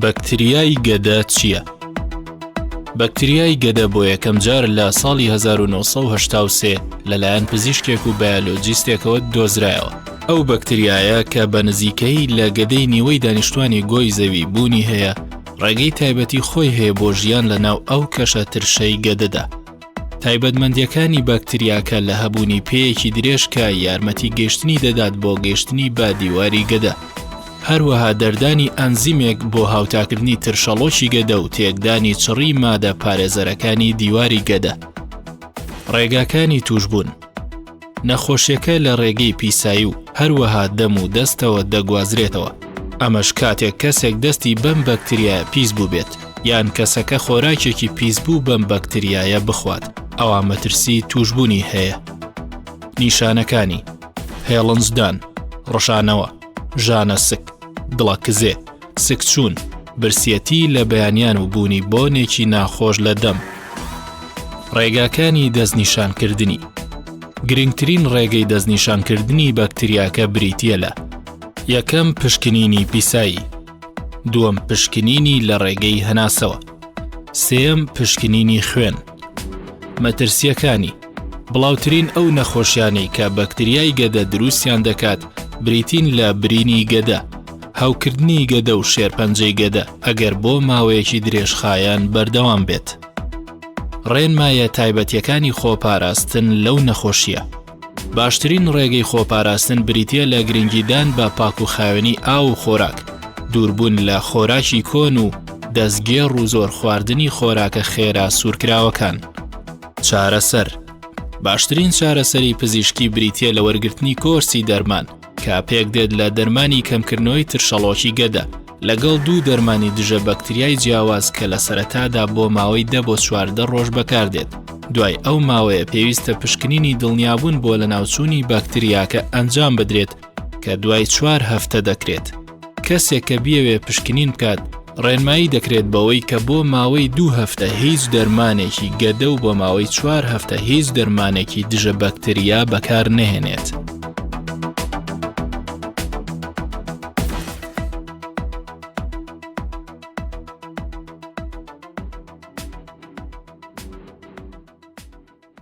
بەکتریای گەدە چییە؟ بەکتریای گەدە بۆ یەکەم جار لە ساڵی 1983 لەلایەن پزیشکێک و بایۆلۆجیستێکەوە دۆزرایەوە. ئەو بەکتریایە کە بە نزیکەیی لە گەدەی نیوەی دانیشتوانی گۆی زەوی بوونی هەیە، ڕێگەی تایبەتی خۆی هەیە بۆ ژیان لەناو ئەو کەشە ترشەی گەدەدا. تایبەتمەندیەکانی بەکتریاکە لە هەبوونی پێیەکی درێژکە یارمەتی گەشتنی دەدات بۆ گەشتنی بە دیواری گەدە. هەروەها دەردانی ئەنزیمێک بۆ هاوتاکردنی ترشەڵۆکی گەدە و تێکدانی چڕی مادە پارێزەرەکانی دیواری گەدە. ڕێگاکانی توشبوون: نەخۆشیەکە لە ڕێگەی پیسایی و هەروەها دەم و دەستەوە دەگوازرێتەوە. ئەمەش کاتێک کەسێک دەستی بەم بەکتریایە پیس بوو بێت یان کەسەکە خۆراکێکی پیس بوو بەم بەکتریایە بخوات، ئەوە مەترسی توشبوونی هەیە. نیشانەکانی: هێڵنجدان، ڕەشانەوە، ژانە سک، دڵەکزێ، سکچوون، برسیەتی لە بەیانیان و بوونی بۆنێکی ناخۆش لە دەم. ڕێگاکانی دەستنیشانکردنی: گرنگترین ڕێگەی دەستنیشانکردنی بەکتریاکە بریتیە لە: یەکەم پشکنینی پیسایی، دووەم پشکنینی لە ڕێگەی هەناسەوە، سێەم پشکنینی خوێن. مەترسیەکانی: بڵاوترین ئەو نەخۆشیانەی کە بەکتریای گەدە دروستیان دەکات بریتین لە برینی گەدە، هاوکردنی گەدە و شێرپەنجەی گەدە ئەگەر بۆ ماوەیەکی درێژخایەن بەردەوام بێت. ڕێنمایە تایبەتیەکانی خۆپاراستن لەو نەخۆشیە: باشترین ڕێگەی خۆپاراستن بریتیە لە گرنگیدان بە پاکوخاوێنی ئاو و خۆراک، دووربوون لە خۆراکی کۆن و دەستگێڕ و زۆر خواردنی خۆراکە خێرا سوورکراوەکان. چارەسەر: باشترین چارەسەری پزیشکی بریتیە لە وەرگرتنی کۆرسی دەرمان کە پێک دێت لە دەرمانی کەمکردنەوەی ترشەڵۆکی گەدە لەگەڵ دوو دەرمانی دژە بەکتریای جیاواز کە لە سەرەتادا بۆ ماوەی 10 بۆ 14 ڕۆژ بەکاردێت. دوای ئەو ماوەیە پێویستە پشکنینی دڵنیابوون بۆ لە ناوچوونی بەکتریاکە ئەنجام بدرێت کە دوای 4 هەفتە دەکرێت. کەسێک کە بیەوێ پشکنین بکات ڕێنمایی دەکرێت بەوەی کە بۆ ماوەی 2 هەفتە هیچ دەرمانێکی گەدە و بۆ ماوەی 4 هەفتە هیچ دەرمانێکی دژە بەکتریا بەکار نەهێنێت.